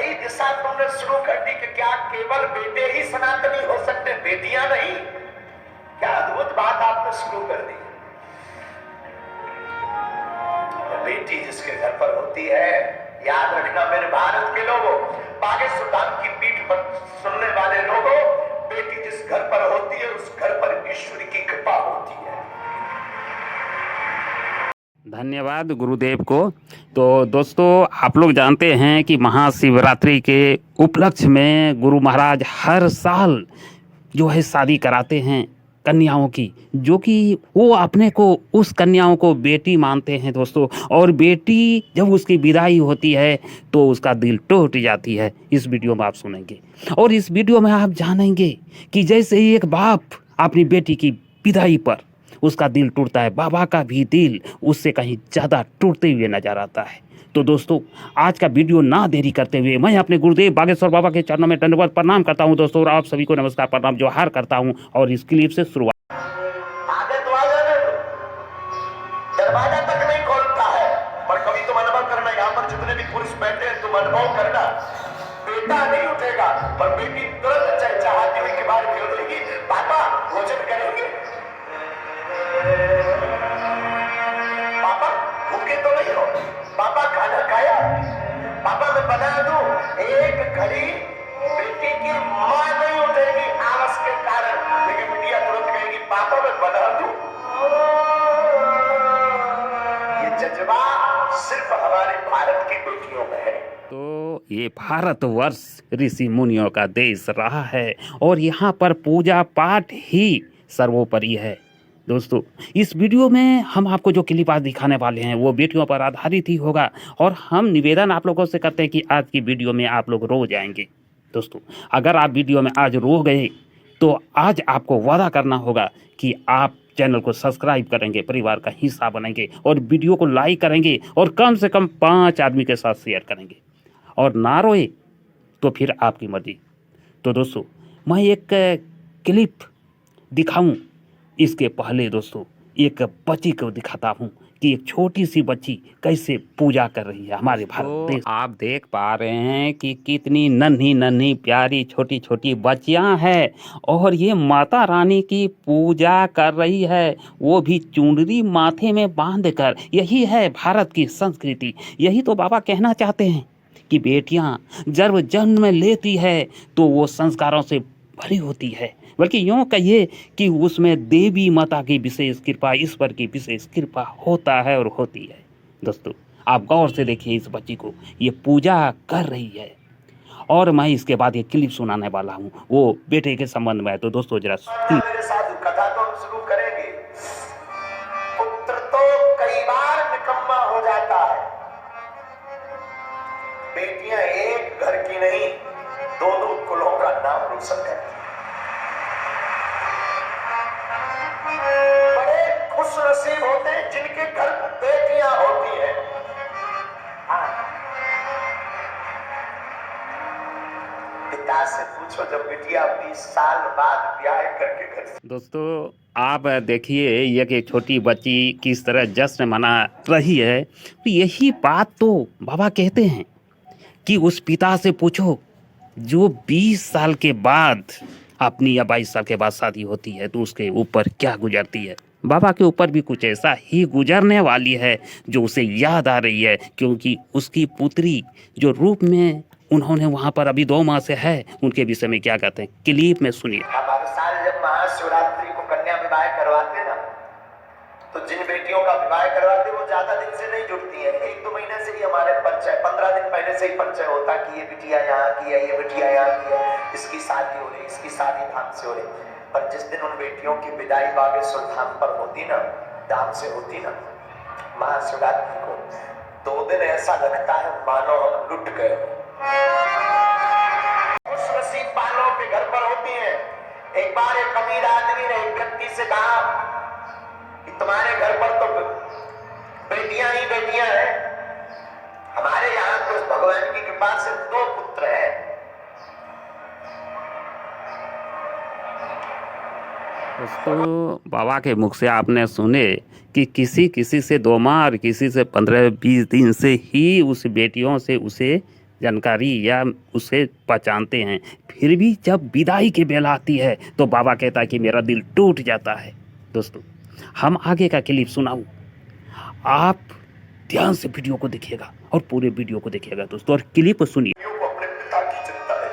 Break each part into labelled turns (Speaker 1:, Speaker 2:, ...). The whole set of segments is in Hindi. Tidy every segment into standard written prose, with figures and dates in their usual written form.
Speaker 1: नई दिशा तुमने शुरू कर दी कि क्या केवल बेटे ही सनातनी हो सकते, बेटियां नहीं। क्या अद्भुत बात आपने शुरू कर दी। बेटी जिसके घर पर होती है, याद रखना मेरे भारत के लोगों, बागेश्वर धाम की पीठ पर सुनने वाले लोगों, बेटी जिस घर पर होती है उस घर पर ईश्वर की कृपा होती है।
Speaker 2: धन्यवाद गुरुदेव को। तो दोस्तों, आप लोग जानते हैं कि महाशिवरात्रि के उपलक्ष्य में गुरु महाराज हर साल जो है शादी कराते हैं कन्याओं की, जो कि वो अपने को उस कन्याओं को बेटी मानते हैं दोस्तों। और बेटी जब उसकी विदाई होती है तो उसका दिल टूट जाती है। इस वीडियो में आप सुनेंगे और इस वीडियो में आप जानेंगे कि जैसे ही एक बाप अपनी बेटी की विदाई पर उसका दिल टूटता है, बाबा का भी दिल उससे कहीं ज़्यादा टूटते हुए नजर आता है। तो दोस्तों, आज का वीडियो ना देरी करते हुए मैं अपने गुरुदेव बागेश्वर बाबा के चरणों में दंडवत प्रणाम करता हूं दोस्तों, और आप सभी को नमस्कार प्रणाम जोहार करता हूं। और इस क्लिप से शुरुआत।
Speaker 1: आगे तो आ जाने दो, दरवाजा तक नहीं खोलता है, पर कभी तुम अनुभव करना, यहाँ पर जितने भी पुरुष बैठे हैं तुम अनुभव करना, बेटा नहीं उठेगा पर बेटी तुरंत चहचहाती हुई के बाहर खेल देगी, पापा भोजन करेंगे, पापा भूखे तो नहीं हो, पापा खाना खाया, पापा मैं बना दूं। एक घड़ी बेटी की मां नहीं उठेगी आलस के कारण, लेकिन बिटिया तुरंत कहेगी पापा मैं बना दूं। ये जज्बा सिर्फ हमारे भारत की बेटियों में है।
Speaker 2: तो ये भारतवर्ष ऋषि मुनियों का देश रहा है और यहाँ पर पूजा पाठ ही सर्वोपरि है दोस्तों। इस वीडियो में हम आपको जो क्लिप आज दिखाने वाले हैं वो बेटियों पर आधारित ही होगा, और हम निवेदन आप लोगों से करते हैं कि आज की वीडियो में आप लोग रो जाएंगे दोस्तों। अगर आप वीडियो में आज रो गए तो आज आपको वादा करना होगा कि आप चैनल को सब्सक्राइब करेंगे, परिवार का हिस्सा बनेंगे और वीडियो को लाइक करेंगे और कम से कम 5 आदमी के साथ शेयर करेंगे। और ना रोए तो फिर आपकी मर्जी। तो दोस्तों, मैं एक क्लिप दिखाऊं इसके पहले दोस्तों एक बच्ची को दिखाता हूं कि एक छोटी सी बच्ची कैसे पूजा कर रही है हमारे भारत देश। आप देख पा रहे हैं कि कितनी नन्ही नन्ही प्यारी छोटी छोटी बच्चियां हैं और ये माता रानी की पूजा कर रही है, वो भी चुनरी माथे में बांध कर। यही है भारत की संस्कृति। यही तो बाबा कहना चाहते हैं कि बेटियां जब जन्म लेती है तो वो संस्कारों से भरी होती है, बल्कि यूँ कहिए कि उसमें देवी माता की विशेष कृपा, ईश्वर की विशेष कृपा होता है और होती है। दोस्तों, आप गौर से देखिए इस बच्ची को, ये पूजा कर रही है। और मैं इसके बाद ये क्लिप सुनाने वाला हूँ, वो बेटे के संबंध में है। तो दोस्तों जरा
Speaker 1: मेरे साथ कथा तो हम शुरू करेंगे। पुत्र तो कई बार निकम्मा हो जाता है, बेटियां एक घर की नहीं दो दो कुलों का नाम रोशन करती हैं। बड़े खुश नसीब होते हैं जिनके घर बेटियां होती हैं। पिता से पूछो जब बिटिया 20 साल बाद ब्याह करके घर से।
Speaker 2: दोस्तों, आप देखिए ये कि छोटी बच्ची किस तरह जश्न मना रही है। तो यही बात तो बाबा कहते हैं कि उस पिता से पूछो जो 20 साल के बाद अपनी या 22 साल के बाद शादी होती है तो उसके ऊपर क्या गुजरती है। बाबा के ऊपर भी कुछ ऐसा ही गुजरने वाली है जो उसे याद आ रही है, क्योंकि उसकी पुत्री जो रूप में उन्होंने वहाँ पर अभी 2 माह से है, उनके विषय में क्या कहते हैं क्लिप में सुनिए।
Speaker 1: हमारे साल जब महाशिवरात्रि को कन्या विवाह करवाते ना, तो जिन बेटियों का विवाह करवाते वो ज्यादा दिन से नहीं जुड़ती है, 1-2 महीने से ही हमारे परिचय, 15 दिन पहले से ही परिचय होता कि ये बिटिया यहाँ की है, ये बिटिया यहाँ की है, इसकी शादी हो रही, इसकी शादी धाम से हो रही। पर जिस दिन उन बेटियों की विदाई बागेश्वर धाम पर होती ना, धाम से होती ना, महाशिवरात्रि को 2 दिन ऐसा लगता है मानो हम लुट गए। खुश नसीब वालों के घर पर होती है। एक बार एक अमीर आदमी ने एक व्यक्ति से कहा कि तुम्हारे घर पर तो बेटियां ही बेटियां हैं, हमारे यहाँ तो भगवान की कृपा से 2 पुत्र हैं।
Speaker 2: दोस्तों, बाबा के मुख से आपने सुने कि किसी से 2 माह और किसी से 15-20 दिन से ही उस बेटियों से उसे जानकारी या उसे पहचानते हैं, फिर भी जब विदाई की बेला आती है तो बाबा कहता है कि मेरा दिल टूट जाता है। दोस्तों, हम आगे का क्लिप सुनाऊं, आप ध्यान से वीडियो को देखिएगा और पूरे वीडियो को देखिएगा दोस्तों, और क्लिप को सुनिए।
Speaker 1: को अपने पिता की चिंता है।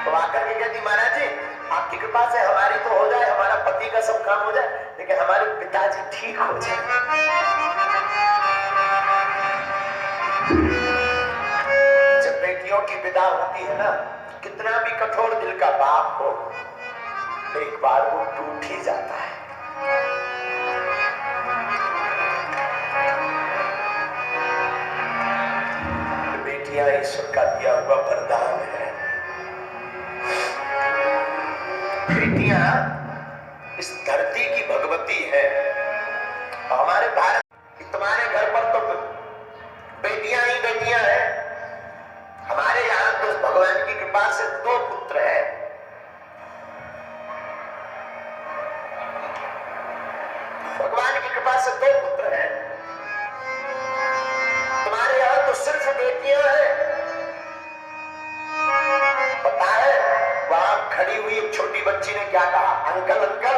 Speaker 1: तो आकर के कहती महाराज जी आपकी कृपा से हमारी तो हो जाए, हमारा पति का सब काम हो जाए, लेकिन हमारे पिताजी ठीक हो जाए। जब बेटियों की विदा होती है ना, कितना भी कठोर दिल का बाप हो, एक बार वो टूट ही जाता है। बेटियां ईश्वर का दिया हुआ वरदान है। बेटियां इस धरती की भगवती है। हमारे भारत, तुम्हारे घर पर तो बेटियां ही बेटियां हैं। हमारे यहाँ तो भगवान की कृपा से 2 पुत्र हैं। भगवान की कृपा से 2 पुत्र हैं। तुम्हारे यहाँ तो सिर्फ बेटियां हैं। पता है वहां खड़ी हुई एक छोटी बच्ची ने क्या कहा? अंकल अंकल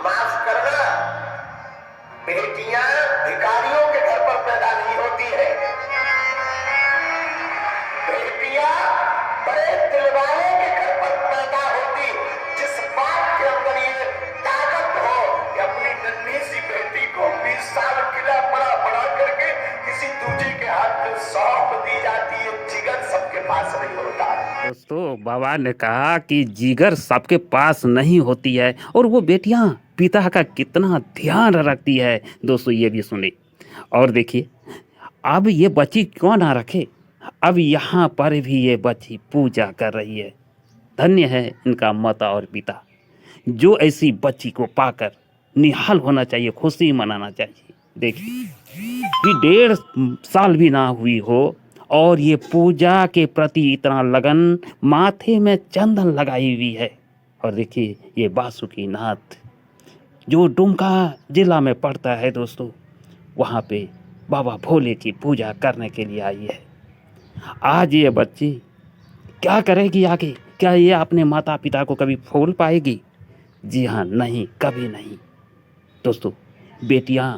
Speaker 1: माफ करना, बेटियां भिखारियों के घर पर पैदा नहीं होती है, बेटियां बड़े दिलवालों के घर पर पैदा होती। जिस बात के अंदर ये ताकत हो कि अपनी नन्ही सी बेटी को 20 साल किला बड़ा बड़ा करके किसी दूसरे के हाथ में सौंप दी जाती है, जिगर सबके पास नहीं होता।
Speaker 2: दोस्तों, बाबा ने कहा कि जिगर सबके पास नहीं होती है, और वो बेटियां पिता का कितना ध्यान रखती है। दोस्तों, ये भी सुने और देखिए। अब ये बच्ची क्यों ना रखे, अब यहाँ पर भी ये बच्ची पूजा कर रही है। धन्य है इनका माता और पिता, जो ऐसी बच्ची को पाकर निहाल होना चाहिए, खुशी मनाना चाहिए। देखिए कि 1.5 साल भी ना हुई हो और ये पूजा के प्रति इतना लगन, माथे में चंदन लगाई हुई है। और देखिए ये बासुकी नाथ जो डुमका जिला में पड़ता है दोस्तों, वहाँ पे बाबा भोले की पूजा करने के लिए आई है। आज ये बच्ची क्या करेगी आगे? क्या ये अपने माता पिता को कभी भूल पाएगी? जी हाँ, नहीं, कभी नहीं। दोस्तों, बेटियां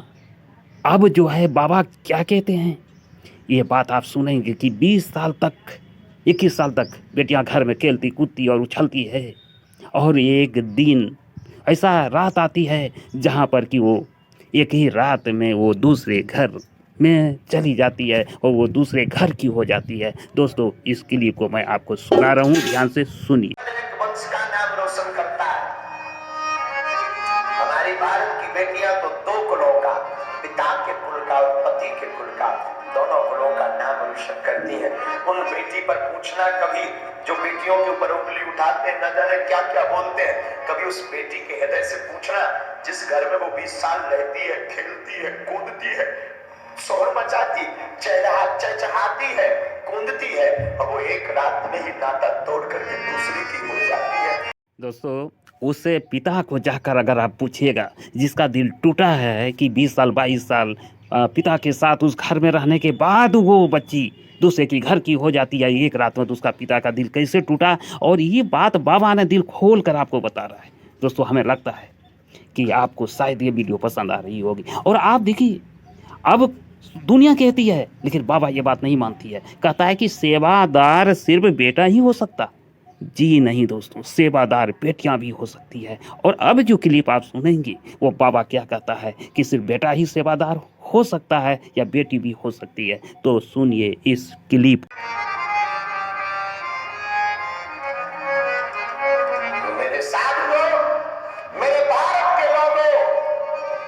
Speaker 2: अब जो है, बाबा क्या कहते हैं, ये बात आप सुनेंगे कि 20 साल तक, 21 साल तक बेटियां घर में खेलती कूदती और उछलती है, और एक दिन ऐसा रात आती है जहाँ पर कि वो एक ही रात में वो दूसरे घर में चली जाती है और वो दूसरे घर की हो जाती है। दोस्तों, इस क्लिप को मैं आपको सुना रहा हूँ, ध्यान से सुनिए।
Speaker 1: वंश का नाम रोशन करता है। हमारी भारत की बेटियां तो 2 कुलों का, पिता के कुल का और पति के कुल का, दोनों कुलों का नाम रोशन करती हैं। उन बेटी पर पूछना कभी, जो बेटियों के ऊपर उंगली उठाते न जाने क्या क्या बोलते हैं, कभी उस बेटी के हृदय से पूछना जिस घर में वो 20 साल रहती है, खेलती है, कूदती है, शोर मचाती, चहचहाती है, कूदती है, और वो एक रात में ही नाता तोड़ करके दूसरी की हो जाती है।
Speaker 2: दोस्तों, उससे पिता को जाकर अगर आप पूछिएगा, जिसका दिल टूटा है कि 20 साल 22 साल पिता के साथ उस घर में रहने के बाद वो बच्ची दूसरे की घर की हो जाती है एक रात में, तो उसका पिता का दिल कैसे टूटा, और ये बात बाबा ने दिल खोल कर आपको बता रहा है। दोस्तों, हमें लगता है कि आपको शायद ये वीडियो पसंद आ रही होगी। और आप देखिए, अब दुनिया कहती है, लेकिन बाबा ये बात नहीं मानती है। कहता है कि सेवादार सिर्फ बेटा ही हो सकता। जी नहीं दोस्तों, सेवादार बेटियां भी हो सकती है। और अब जो क्लिप आप सुनेंगे, वो बाबा क्या कहता है कि सिर्फ बेटा ही सेवादार हो सकता है या बेटी भी हो सकती है। तो सुनिए इस क्लिप।
Speaker 1: मेरे साथियों, मेरे भारत के लोगों,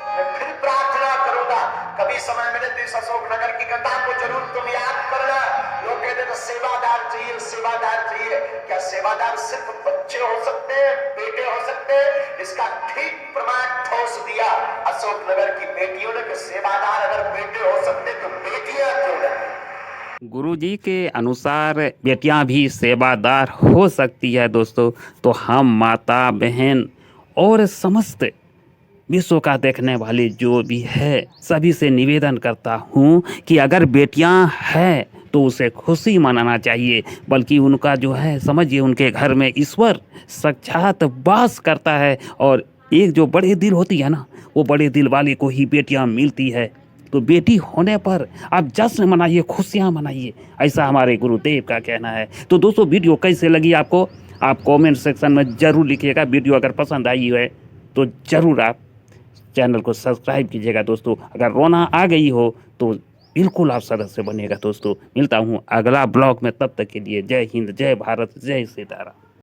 Speaker 1: मैं फिर प्रार्थना करूंगा, कभी समय मिले तो इस अशोकनगर की कथा को जरूर तुम याद करना। लोग कहते तो सेवादार चाहिए, सेवादार चाहिए। क्या सेवादार सिर्फ बच्चे हो सकते हैं, बेटे हो सकते हैं? इसका ठीक प्रमाण ठोस दिया अशोकनगर की बेटियों ने कि सेवादार अगर बेटे हो सकते तो बेटियां क्यों नहीं?
Speaker 2: गुरुजी के अनुसार बेटियां भी सेवादार हो सकती है दोस्तों। तो हम माता बहन और समस्त विश्व का देखने वाले जो भी है सभी से निवेदन करता हूँ कि अगर बेटियाँ हैं तो उसे खुशी मनाना चाहिए, बल्कि उनका जो है समझिए उनके घर में ईश्वर साक्षात वास करता है। और एक जो बड़े दिल होती है ना, वो बड़े दिल वाले को ही बेटियां मिलती है। तो बेटी होने पर आप जश्न मनाइए, खुशियां मनाइए, ऐसा हमारे गुरुदेव का कहना है। तो दोस्तों वीडियो कैसे लगी आपको, आप कमेंट सेक्शन में ज़रूर लिखिएगा। वीडियो अगर पसंद आई है तो ज़रूर आप चैनल को सब्सक्राइब कीजिएगा। दोस्तों अगर रोना आ गई हो तो बिल्कुल आप सदस्य बनिएगा। दोस्तों मिलता हूँ अगला ब्लॉग में, तब तक के लिए जय हिंद, जय भारत, जय सीताराम।